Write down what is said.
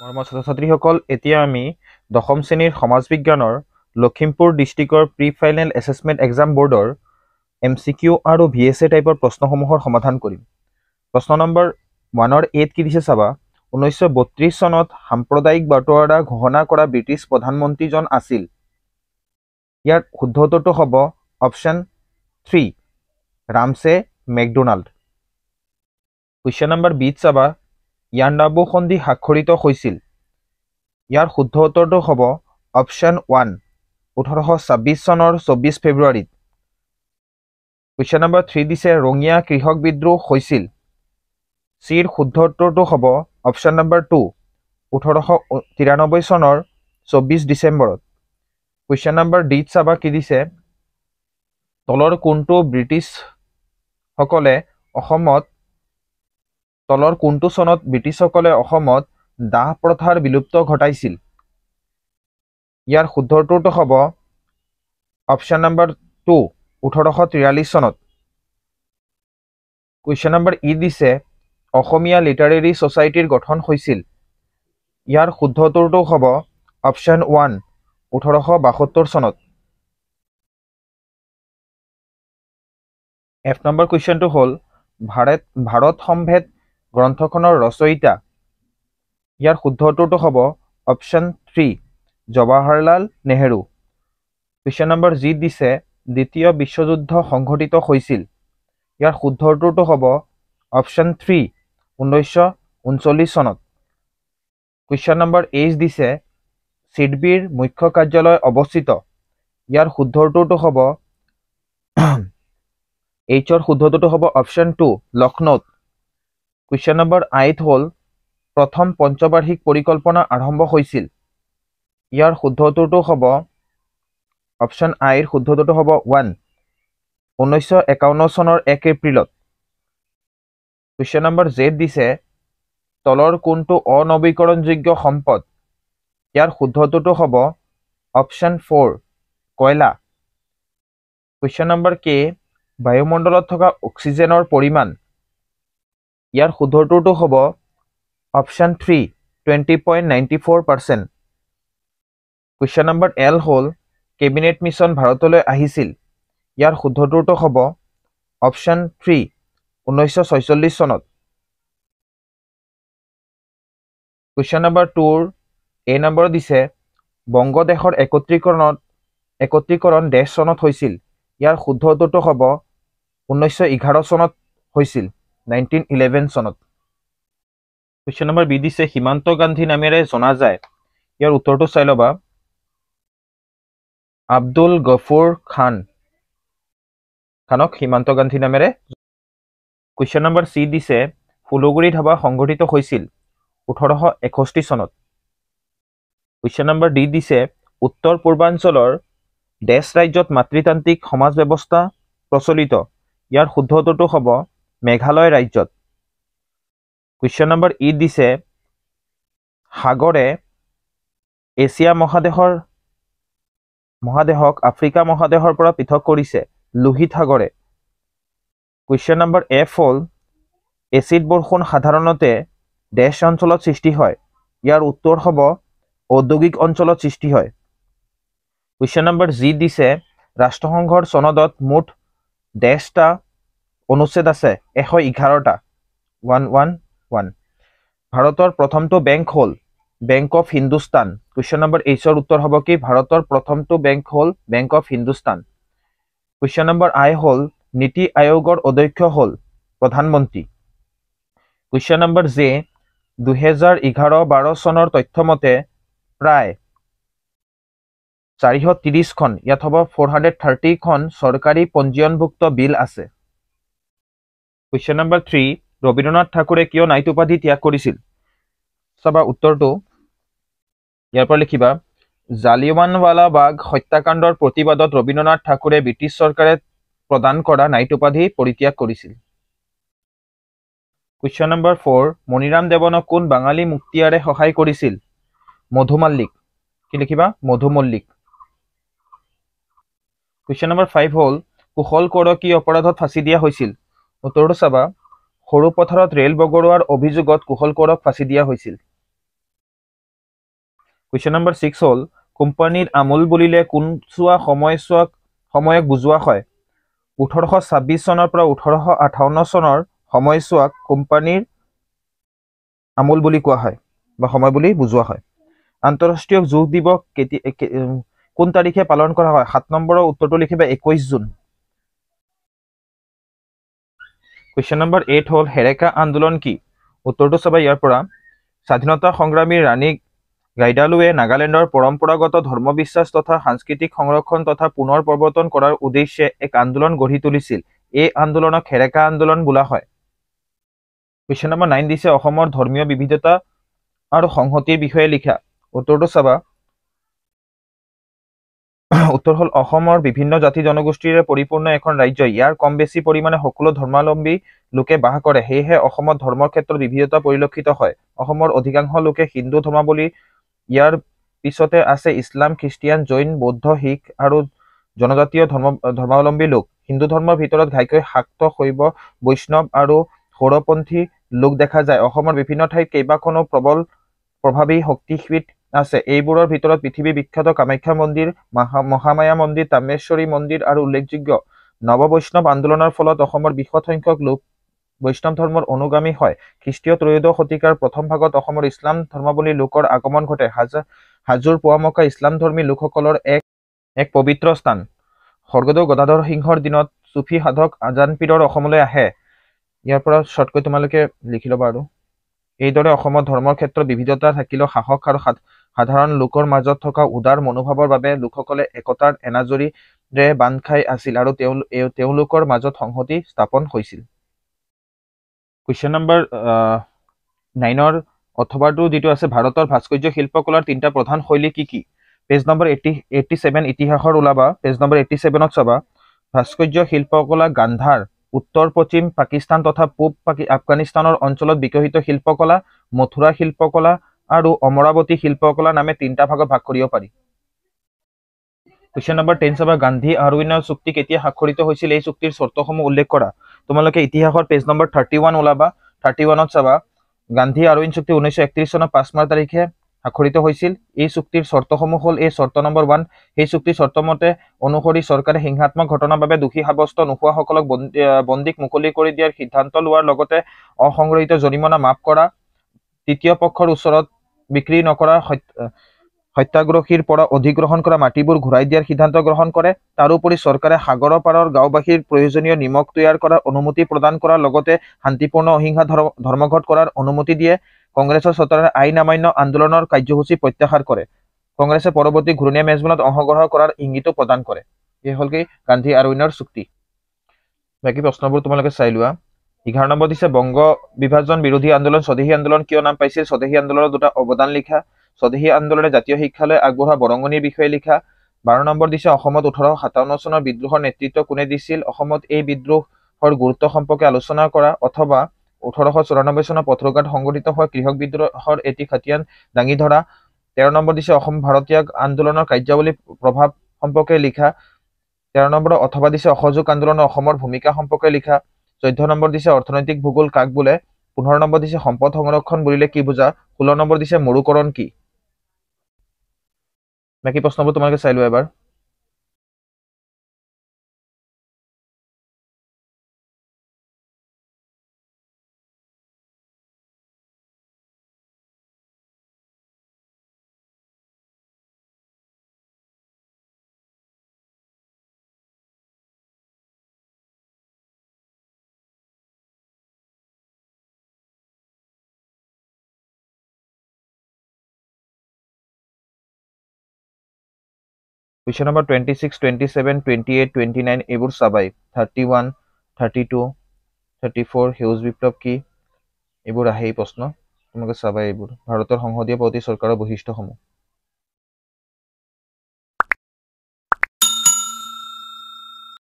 মৰমৰ ছাত্ৰ-ছাত্ৰীসকল, এতিয়া আমি দশম শ্ৰেণীৰ সমাজ বিজ্ঞানৰ লখিমপুৰ ডিষ্ট্ৰিক্টৰ প্ৰি ফাইনেল এছেছমেণ্ট এক্সাম বৰ্ডৰ MCQ আৰু VSA টাইপৰ প্ৰশ্নসমূহৰ সমাধান কৰিম। প্ৰশ্ন নম্বৰ 1ৰ এত কি দিছে চাবা। 1932 চনত সাম্প্ৰদায়িক বাটোৱাৰা ঘোষণা কৰা ব্ৰিটিছ প্ৰধানমন্ত্ৰীজন আছিল। ইয়াৰ শুদ্ধ উত্তৰটো হ'ব option 3 Ramsay McDonald. Question number বিত চাবা, ইয়াণ্ডাবু সন্ধি স্বাক্ষৰিত হৈছিল। ইয়াৰ শুদ্ধ উত্তৰটো হ'ব অপশ্যন 1 1826 চনৰ 24 ফেব্ৰুৱাৰীত। কুৱেশ্যন নম্বৰ 3 দিছে ৰঙিয়া কৃষক বিদ্ৰোহ হৈছিল। চিৰ শুদ্ধ উত্তৰটো হ'ব অপশ্যন নম্বৰ 2 1893 চনৰ 24 ডিচেম্বৰত। কুৱেশ্যন নম্বৰ ডিত চাবা কি দিছে, তলৰ কোনটো চনত ব্ৰিটিছসকলে অসমত দাহ প্ৰথাৰ বিলুপ্ত ঘটাইছিল। ইয়াৰ শুদ্ধ উত্তৰটো হ'ব অপশ্যন নম্বৰ 2 1843 চনত। কুৱেশ্যন নম্বৰ ই দিছে অসমীয়া লিটাৰেৰী ছ'চাইটিৰ গঠন হৈছিল। ইয়াৰ শুদ্ধ উত্তৰটো হ'ব অপশ্যন 1 1872 চনত। F নম্বৰ কুৱেশ্যনটো হ'ল ভাৰত সম্ভেদ গ্ৰন্থখনৰ ৰচয়িতা। ইয়াৰ শুদ্ধ উত্তৰটো হ'ব option 3 Jawaharlal Nehru. Question number G দিছে দ্বিতীয় বিশ্বযুদ্ধ সংঘটিত হৈছিল। ইয়াৰ শুদ্ধ উত্তৰটো হ'ব অপশ্যন 3 1939 চনত। কুৱেশ্যন নম্বৰ এইচ দিছে চিডবিৰ মুখ্য কাৰ্যালয় অৱস্থিত। ইয়াৰ শুদ্ধ উত্তৰটো হ'ব এইচৰ শুদ্ধ উত্তৰটো হ'ব অপশ্যন 2 লক্ষ্ণৌত। কুৱেশ্যন নম্বৰ আইত হ'ল প্ৰথম পঞ্চবাৰ্ষিক পৰিকল্পনা আৰম্ভ হৈছিল। ইয়াৰ শুদ্ধ উত্তৰটো হ'ব অপশ্যন আইৰ শুদ্ধ উত্তৰটো হ'ব 1 1951 চনৰ 1 এপ্ৰিলত। কুৱেশ্যন নম্বৰ জেড দিছে তলৰ কোনটো অনৱীকৰণযোগ্য সম্পদ। ইয়াৰ শুদ্ধ উত্তৰটো হ'ব অপশ্যন 4 কয়লা। কুৱেশ্যন নম্বৰ কে বায়ুমণ্ডলত থকা অক্সিজেনৰ পৰিমাণ। ইয়াৰ শুদ্ধ উত্তৰটো হ'ব অপশ্যন 3 20.94%। কুৱেশ্যন নম্বৰ এল হ'ল কেবিনেট মিছন ভাৰতলৈ আহিছিল। ইয়াৰ শুদ্ধ উত্তৰটো হ'ব অপশ্যন 3 1946 চনত। কুৱেশ্যন নম্বৰ 2ৰ এ নম্বৰ দিছে বংগদেশৰ একত্ৰীকৰণ ডেছ চনত হৈছিল। ইয়াৰ শুদ্ধ উত্তৰটো হ'ব 1911 চনত হৈছিল 1911 চনত। কুৱেশ্যন নম্বৰ বি দিছে সীমান্ত গান্ধী নামেৰে জনা যায়। ইয়াৰ উত্তৰটো চাই ল'বা। আব্দুল গফুৰ খানক সীমান্ত গান্ধী নামেৰে। কুৱেশ্যন নম্বৰ চি দিছে ফুলগুৰি ধাবা সংঘটিত হৈছিল 1861 চনত। কুৱেশ্যন নম্বৰ ডি দিছে উত্তৰ পূৰ্বাঞ্চলৰ ডেছ ৰাজ্যত মাতৃতান্ত্ৰিক সমাজ ব্যৱস্থা প্ৰচলিত। ইয়াৰ শুদ্ধ উত্তৰটো হ'ব মেঘালয় ৰাজ্যত। কুৱেশ্যন নম্বৰ ই দিছে সাগৰে এছিয়া মহাদেশক আফ্ৰিকা মহাদেশৰ পৰা পৃথক কৰিছে লোহিত সাগৰে। কুৱেশ্যন নম্বৰ এফ হ'ল এচিড বৰষুণ সাধাৰণতে ডেছ অঞ্চলত সৃষ্টি হয়। ইয়াৰ উত্তৰ হ'ব ঔদ্যোগিক অঞ্চলত সৃষ্টি হয়। কুৱেশ্যন নম্বৰ জি দিছে ৰাষ্ট্ৰসংঘৰ চনদত মুঠ ডেছটা অনুচ্ছেদ আছে 111টা 111। ভাৰতৰ প্ৰথমটো বেংক হ'ল bank of Hindustan. Question number এইচৰ উত্তৰ হ'ব কি ভাৰতৰ প্ৰথমটো বেংক হ'ল bank of Hindustan. Question number I হ'ল নীতি আয়োগৰ অধ্যক্ষ হ'ল প্ৰধানমন্ত্ৰী। কুৱেশ্যন নম্বৰ জে 2011-12 চনৰ তথ্যমতে প্ৰায় 430খন ইয়াত হ'ব 430খন চৰকাৰী পঞ্জীয়নভুক্ত বিল আছে। কুৱেশ্যন নম্বৰ 3 ৰবীন্দ্ৰনাথ ঠাকুৰে কিয় নাইট উপাধি ত্যাগ কৰিছিল। চাবা উত্তৰটো ইয়াৰ পৰা লিখিবা জালিয়ানৱালাবাগ হত্যাকাণ্ডৰ প্ৰতিবাদত ৰবীন্দ্ৰনাথ ঠাকুৰে ব্ৰিটিছ চৰকাৰে প্ৰদান কৰা নাইট উপাধি পৰিত্যাগ কৰিছিল। কুৱেশ্যন নম্বৰ 4 মণিৰাম দেৱানক কোন বাঙালী মুক্তিয়াৰে সহায় কৰিছিল। মধু মাল্লিক। কি লিখিবা মধু মল্লিক। কুৱেশ্যন নম্বৰ 5 হ'ল কুশল কোঁৱৰক কি অপৰাধত ফাঁচি দিয়া হৈছিল। উত্তৰটো চাবা সৰু পথাৰত ৰেল বগৰোৱাৰ অভিযোগত কুশল কোঁৱৰক ফাঁচি দিয়া হৈছিল। কুৱেশ্যন নম্বৰ 6 হ'ল কোম্পানীৰ আমূল বুলিলে কোনচোৱা সময়ক বুজোৱা হয় 1826 চনৰ পৰা 1858 চনৰ সময়ছোৱাক কোম্পানীৰ আমূল বুলি কোৱা হয় বা সময় বুলি বুজোৱা হয় আন্তঃৰাষ্ট্ৰীয় যোগ দিৱস কোন তাৰিখে পালন কৰা হয় 7 নম্বৰৰ উত্তৰটো লিখিবা 21 জুন কুৱেশ্যন নম্বৰ 8 হ'ল হেৰেকা আন্দোলন কি উত্তৰটো চাবা ইয়াৰ পৰা স্বাধীনতা সংগ্ৰামী ৰাণী গাইডালুৱে নাগালেণ্ডৰ পৰম্পৰাগত ধৰ্মবিশ্বাস তথা সাংস্কৃতিক সংৰক্ষণ তথা পুনৰ প্ৰৱৰ্তন কৰাৰ উদ্দেশ্যে এক আন্দোলন গঢ়ি তুলিছিল এই আন্দোলনক হেৰেকা আন্দোলন বোলা হয় কুৱেশ্যন নম্বৰ 9 দিছে অসমৰ ধৰ্মীয় বিবিধতা আৰু সংহতিৰ বিষয়ে লিখা উত্তৰটো চাবা উত্তৰ হ'ল অসমৰ বিভিন্ন জাতি জনগোষ্ঠীৰে পৰিপূৰ্ণ এখন ৰাজ্য ইয়াৰ কম বেছি পৰিমাণে সকলো ধৰ্মাৱলম্বী লোকে বাস কৰে সেয়েহে অসমত ধৰ্মৰ ক্ষেত্ৰত বিবিধতা পৰিলক্ষিত হয় অসমৰ অধিকাংশ লোকে হিন্দু ধৰ্মাৱলী ইয়াৰ পিছতে আছে ইছলাম খ্ৰীষ্টিয়ান জৈন বৌদ্ধ শিখ আৰু জনজাতীয় ধৰ্মাৱলম্বী লোক হিন্দু ধৰ্মৰ ভিতৰত ঘাইকৈ শাক্ত শৈৱ বৈষ্ণৱ আৰু সৌৰপন্থী লোক দেখা যায় অসমৰ বিভিন্ন ঠাইত কেইবাখনো প্ৰবল প্ৰভাৱী শক্তিপীঠ আছে এইবোৰৰ ভিতৰত পৃথিৱী বিখ্যাত কামাখ্যা মন্দিৰ মহামায়া মন্দিৰ তামেশ্বৰী মন্দিৰ আৰু উল্লেখযোগ্য নৱ বৈষ্ণৱ আন্দোলনৰ ফলত অসমৰ বৃহৎ সংখ্যক লোক বৈষ্ণৱ ধৰ্মৰ অনুগামী হয় খ্ৰীষ্টীয় ত্ৰয়োদশ শতিকাৰ প্ৰথম ভাগত অসমৰ ইছলাম ধৰ্মাৱলী লোকৰ আগমন ঘটে হাজোৰ পোৱামক্কা ইছলামধৰ্মী লোকসকলৰ এক পবিত্ৰ স্থান স্বৰ্গদেউ গদাধৰ সিংহৰ দিনত চুফী সাধক আজান পীৰৰ অসমলৈ আহে ইয়াৰ পৰা শ্বৰ্টকৈ তোমালোকে লিখি ল'বা আৰু এইদৰে অসমত ধৰ্মৰ ক্ষেত্ৰত বিবিধতা থাকিলেও সাহস আৰু সাধাৰণ লোকৰ মাজত থকা উদাৰ মনোভাৱৰ বাবে লোকসকলে একতাৰ এনাজৰীৰে বান্ধ খাই আছিল আৰু তেওঁলোকৰ মাজত সংহতি স্থাপন হৈছিল কুৱেশ্যন নম্বৰ 9ৰ অথবাটো যিটো আছে ভাৰতৰ ভাস্কৰ্য শিল্পকলাৰ তিনিটা প্ৰধান শৈলী কি কি পেজ নম্বৰ 87 ইতিহাসৰ ওলাবা পেজ নম্বৰ 87ত চাবা ভাস্কৰ্য শিল্পকলা গান্ধাৰ উত্তৰ পশ্চিম পাকিস্তান তথা পূব আফগানিস্তানৰ অঞ্চলত বিকশিত শিল্পকলা মথুৰা শিল্পকলা আৰু অমৰাৱতী শিল্পকলা নামে তিনিটা ভাগত ভাগ কৰিব পাৰি কুৱেশ্যন নম্বৰ 10 চাবা গান্ধী আৰউইনৰ চুক্তি কেতিয়া স্বাক্ষৰিত হৈছিল এই চুক্তিৰ চৰ্তসমূহ উল্লেখ কৰা তোমালোকে ইতিহাসৰ পেজ নম্বৰ 31 ওলাবা 31ত চাবা গান্ধী আৰউইন চুক্তি 1931 চনৰ 5 মাৰ্চ তাৰিখে স্বাক্ষৰিত হৈছিল এই চুক্তিৰ চৰ্তসমূহ হ'ল এই চৰ্ত নম্বৰ 1 এই চুক্তিৰ চৰ্তমতে অনুসৰি চৰকাৰে হিংসাত্মক ঘটনাৰ বাবে দোষী সাব্যস্ত নোহোৱাসকলক বন্দীক মুকলি কৰি দিয়াৰ সিদ্ধান্ত লোৱাৰ লগতে অসংগঠিত জৰিমনা মাফ কৰা তৃতীয় পক্ষৰ ওচৰত বিক্ৰী নকৰা সত্যাগ্ৰহীৰ পৰা অধিগ্ৰহণ কৰা মাটিবোৰ ঘূৰাই দিয়াৰ সিদ্ধান্ত গ্ৰহণ কৰে তাৰোপৰি চৰকাৰে সাগৰৰ পাৰৰ গাঁওবাসীৰ প্ৰয়োজনীয় নিমখ তৈয়াৰ কৰাৰ অনুমতি প্ৰদান কৰাৰ লগতে শান্তিপূৰ্ণ অহিংসা ধৰ্মঘট কৰাৰ অনুমতি দিয়ে কংগ্ৰেছৰ চৰকাৰে আইন অমান্য আন্দোলনৰ কাৰ্যসূচী প্ৰত্যাহাৰ কৰে কংগ্ৰেছে পৰৱৰ্তী ঘূৰণীয়া মেজমেলত অংশগ্ৰহণ কৰাৰ ইংগিতো প্ৰদান কৰে এই হ'ল কি গান্ধী আৰউইনৰ চুক্তি বাকী প্ৰশ্নবোৰ তোমালোকে চাই লোৱা 11 নম্বৰ দিছে বংগ বিভাজন বিৰোধী আন্দোলন স্বদেশী আন্দোলন কিয় নাম পাইছিল স্বদেশী আন্দোলনৰ দুটা অৱদান লিখা স্বদেশী আন্দোলনে জাতীয় শিক্ষালৈ আগবঢ়োৱা বৰঙণিৰ বিষয়ে লিখা 12 নম্বৰ দিছে অসমত 1857 চনৰ বিদ্ৰোহৰ নেতৃত্ব কোনে দিছিল অসমত এই বিদ্ৰোহৰ গুৰুত্ব সম্পৰ্কে আলোচনা কৰা অথবা 1894 চনৰ পথৰুঘাট সংঘটিত হোৱা কৃষক বিদ্ৰোহৰ এটি খতিয়ান দাঙি ধৰা 13 নম্বৰ দিছে অসম ভাৰতীয় আন্দোলনৰ কাৰ্যাৱলী প্ৰভাৱ সম্পৰ্কে লিখা 13 নম্বৰ অথবা দিছে অসহযোগ আন্দোলনৰ অসমৰ ভূমিকা সম্পৰ্কে লিখা 14 নম্বৰ দিছে অৰ্থনৈতিক ভূগোল কাক বোলে 15 নম্বৰ দিছে সম্পদ সংৰক্ষণ বুলিলে কি বুজা 16 নম্বৰ দিছে মৰুকৰণ কি বাকি প্ৰশ্নবোৰ তোমালোকে চাই লোৱা এবাৰ Question number 26, 27, 28, 29 এইবোৰ চাবাই 31, 32, 34 সেউজ বিপ্লৱ কি এইবোৰ আহেই প্ৰশ্ন তোমালোকে চাবাই এইবোৰ ভাৰতৰ সংসদীয় প্ৰগতি চৰকাৰৰ বৈশিষ্ট্যসমূহ